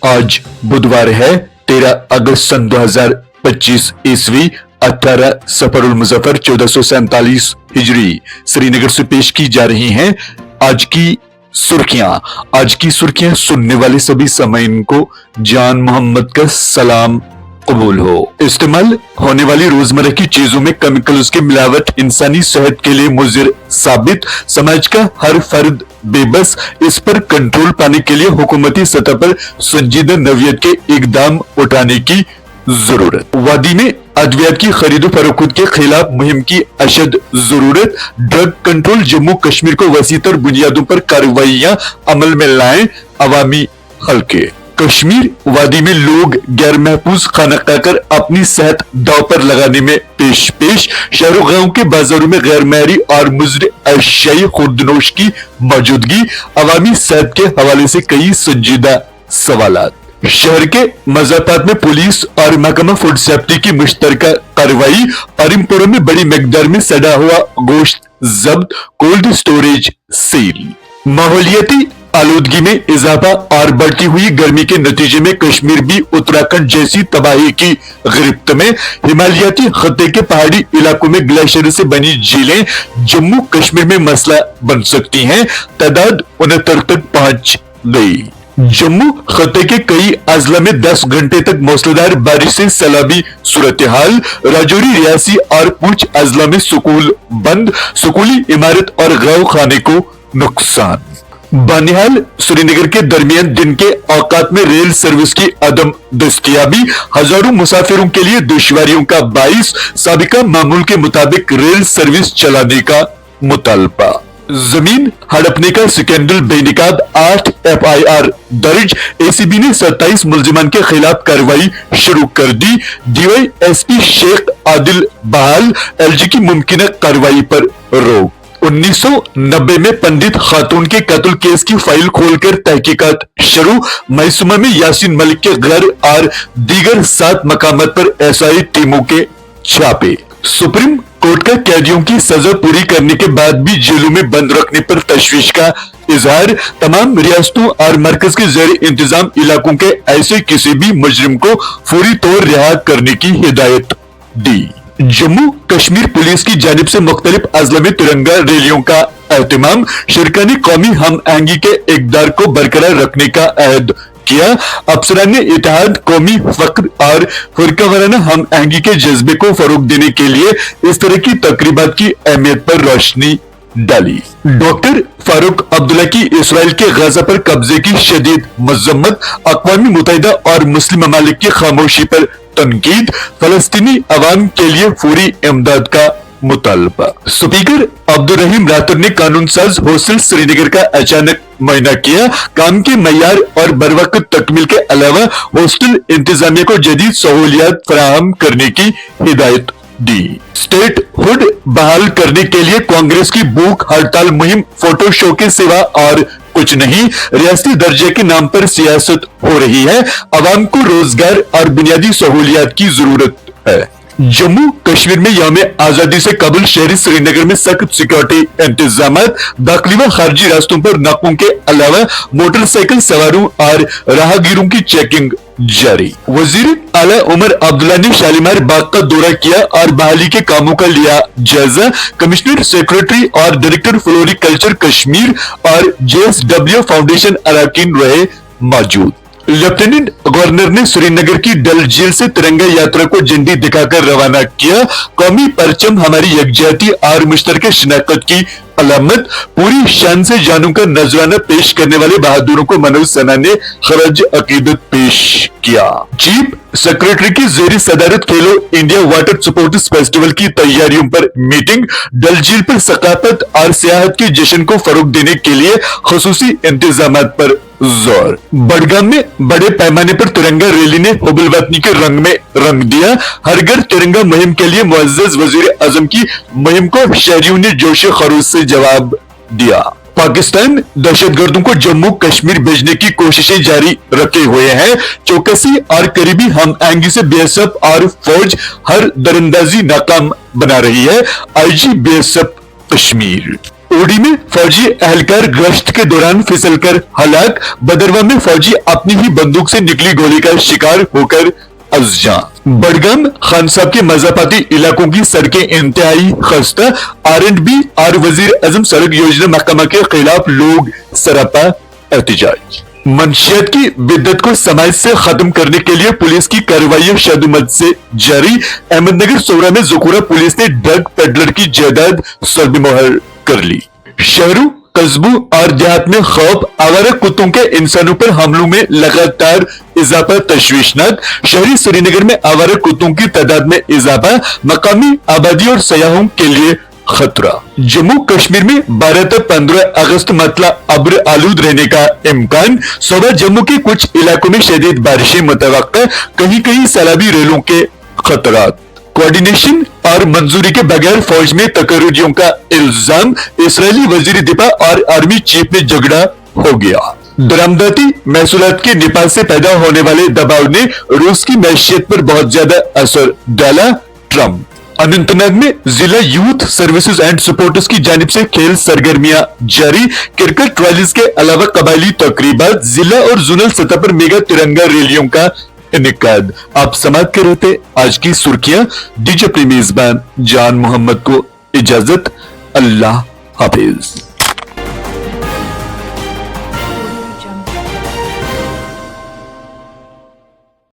आज बुधवार है 13 अगस्त सन 2025 ईस्वी 18 सफरुल मुजफ्फर 1447 हिजरी श्रीनगर से पेश की जा रही हैं आज की सुर्खियां सुनने वाले सभी सामीन को जान मोहम्मद का सलाम कबूल हो। इस्तेमाल होने वाली रोजमर्रा की चीजों में केमिकल्स की मिलावट इंसानी सेहत के लिए मुज़िर साबित, समाज का हर फर्द बेबस, इस पर कंट्रोल पाने के लिए हुकूमती सतह पर संजीदा नवीयत के इकदाम उठाने की जरूरत। वादी में अद्वियात की खरीदो फरोख्त के खिलाफ मुहिम की अशद जरूरत। ड्रग कंट्रोल जम्मू कश्मीर को वसीतर बुनियादों पर कार्रवाइयां अमल में लाएं अवामी हल्के। कश्मीर वादी में लोग गैर महफूज खाना खाकर अपनी सेहत दांव पर लगाने में पेश। शहरों गांव के बाजारों में गैर महरी और मुज़र अशियाई खुर्दनोश की मौजूदगी। अवामी सेहत के हवाले से कई संजीदा सवालात। शहर के मज़ाफ़ात में पुलिस और महकमा फूड सेफ्टी की मुश्तरका कार्रवाई। परिमपुर में बड़ी मिकदार में सड़ा हुआ गोश्त जब्त, कोल्ड स्टोरेज सील। माहौलियाती आलूदगी में इजाफा और बढ़ती हुई गर्मी के नतीजे में कश्मीर भी उत्तराखंड जैसी तबाही की गिरफ्त में। हिमालयाती खत्ते के पहाड़ी इलाकों में ग्लेशियर से बनी झीलें जम्मू कश्मीर में मसला बन सकती हैं। तादाद 69 तक पहुंच गई। जम्मू खत्ते के कई अजला में 10 घंटे तक मूसलाधार बारिश से सैलाबी सूरत हाल। राजौरी, रियासी और पूंछ अजला में स्कूल बंद, स्कूली इमारत और गौ खाने को नुकसान। बानिहाल श्रीनगर के दरमियान दिन के औकात में रेल सर्विस की अदम दस्तयाबी हजारों मुसाफिरों के लिए दुश्वारियों का बाइस। साबिका मामूल के मुताबिक रेल सर्विस चलाने का मुतालबा। जमीन हड़पने का स्कैंडल बेनिकाब, 8 FIR दर्ज। ACB ने 27 मुल्जिमान के खिलाफ कार्रवाई शुरू कर दी। DYSP शेख आदिल बहाल, LG की मुमकिन कार्रवाई पर रोक। 1990 में पंडित खातून के कत्ल केस की फाइल खोलकर तहकीकात शुरू। मैसूमा में यासीन मलिक के घर और दीगर 7 मकामात पर SI टीमों के छापे। सुप्रीम कोर्ट का कैदियों की सजा पूरी करने के बाद भी जेलों में बंद रखने पर तशवीश का इजहार। तमाम रियासतों और मरकज के ज़ेर इंतजाम इलाकों के ऐसे किसी भी मुजरिम को फौरी तौर रिहा करने की हिदायत दी। जम्मू कश्मीर पुलिस की जानिब से मुख्तलिफ अजला में तिरंगा रैलियों का एहतमाम। शरका ने कौमी हम आहंगी के इक़दार को बरकरार रखने का अहद किया। अफसरान ने इत्तेहाद, कौमी फख्र और फिरकावाराना हम आहंगी के जज्बे को फरोग देने के लिए इस तरह की तकरीबात की अहमियत पर रोशनी डाली। डॉक्टर फारूक अब्दुल्ला की इसराइल के गाजा पर कब्जे की शदीद मजम्मत। अक़वाम मुत्तहिदा और मुस्लिम ममालिक की खामोशी पर तनकीद। फलस्तीनी अवाम के लिए फौरी इमदाद का मुतालबा। स्पीकर अब्दुल रहीम रातर ने कानून साज हॉस्टल श्रीनगर का अचानक मुआयना किया। काम के मयार और बरवक्त तकमील के अलावा हॉस्टल इंतजामिया को जदीद सहूलियात फराहम करने की हिदायत दी। स्टेट हुड बहाल करने के लिए कांग्रेस की भूख हड़ताल मुहिम, फोटो शो के सिवा और कुछ नहीं। रियासती दर्जे के नाम पर सियासत हो रही है। अवाम को रोजगार और बुनियादी सहूलियात की जरूरत है। जम्मू कश्मीर में यौम आजादी से कबल शहरी श्रीनगर में सख्त सिक्योरिटी इंतजामात। दाखिली व खारजी रास्तों पर नाकों के अलावा मोटरसाइकिल सवारों और राहगीरों की चेकिंग जारी। वजीर आला उमर अब्दुल्ला ने शालीमार बाग का दौरा किया और बहाली के कामों का लिया जायजा। कमिश्नर सेक्रेटरी और डायरेक्टर फ्लोरिकल्चर कश्मीर और JSW फाउंडेशन अरकान रहे मौजूद। लेफ्टिनेंट गवर्नर ने श्रीनगर की डल झील से तिरंगा यात्रा को झंडी दिखाकर रवाना किया। कौमी परचम हमारी यकजहती और मुश्तरका शनाख्त की अलामत। पूरी शान से जानों का नजराना पेश करने वाले बहादुरों को मनोज सना ने खराज अकीदत पेश किया। चीफ सेक्रेटरी की ज़ेरी सदारत खेलो इंडिया वाटर स्पोर्ट्स फेस्टिवल की तैयारियों पर मीटिंग। डल झील पर सकाफत और सियाहत के जश्न को फरोग देने के लिए खुसूसी इंतजामात पर जोर। बड़गाम में बड़े पैमाने पर तिरंगा रैली ने हुबल वतनी के रंग में रंग दिया। हर घर तिरंगा मुहिम के लिए मुअज़्ज़ज़ वज़ीर आज़म की मुहिम को शहरियों ने जोश खरूश से जवाब दिया। पाकिस्तान दहशतगर्दों को जम्मू कश्मीर भेजने की कोशिशें जारी रखे हुए हैं। चौकसी और करीबी हम आहंगी से BSF और फौज हर दरअंदाजी नाकाम बना रही है। IG BSF Kashmir. ओडी में फौजी एहलकार गश्त के दौरान फिसलकर हलाक, बदरवा में फौजी अपनी ही बंदूक से निकली गोली का शिकार होकर अज़जां। बडगाम खान साहब के मज़ाफाती इलाकों की सड़कें इंतहाई खस्ता, R&B और वजीर आजम सड़क योजना महकमा के खिलाफ लोग सरापा एहतजाज। मंशियात की बिद्दत को समाज से खत्म करने के लिए पुलिस की कार्रवाई शदुमत से जारी। अहमदनगर सोरा में ज़ुकूरा पुलिस ने ड्रग पेडलर की जायदाद सर्दमुहर कर ली। शहरों, कस्बों और देहात में खौफ, आवारा कुत्तों के इंसानों पर हमलों में लगातार इजाफा तशवीशनाक। शहरी श्रीनगर में आवारा कुत्तों की तादाद में इजाफा, मकामी आबादी और सयाहों के लिए खतरा। जम्मू कश्मीर में 12 से 15 अगस्त मतला अब्र आलूद रहने का इम्कान। सुबह जम्मू के कुछ इलाकों में शदीद बारिशें मुतवक्का, कहीं कहीं सैलाबी रेलों के खतरात। कोऑर्डिनेशन और मंजूरी के बगैर फौज में तकर्रुजियों का इल्जाम, इस्राएली वजीर दिफा और आर्मी चीफ में झगड़ा हो गया। दरामदाती महसूलात के नेपाल से पैदा होने वाले दबाव ने रूस की मैशियत पर बहुत ज्यादा असर डाला। ट्रम्प। अनंतनाग में जिला यूथ सर्विसेज एंड सपोर्टर्स की जानिब से खेल सरगर्मियां जारी। क्रिकेट ट्रायल्स के अलावा कबायली तकरीबात, जिला और जोनल सतह पर मेगा तिरंगा रैलियों का इनेकाद। आप समाप्त कर रहे थे आज की सुर्खियां। दीजिए अपने मेजबान जान मोहम्मद को इजाजत। अल्लाह हाफिज।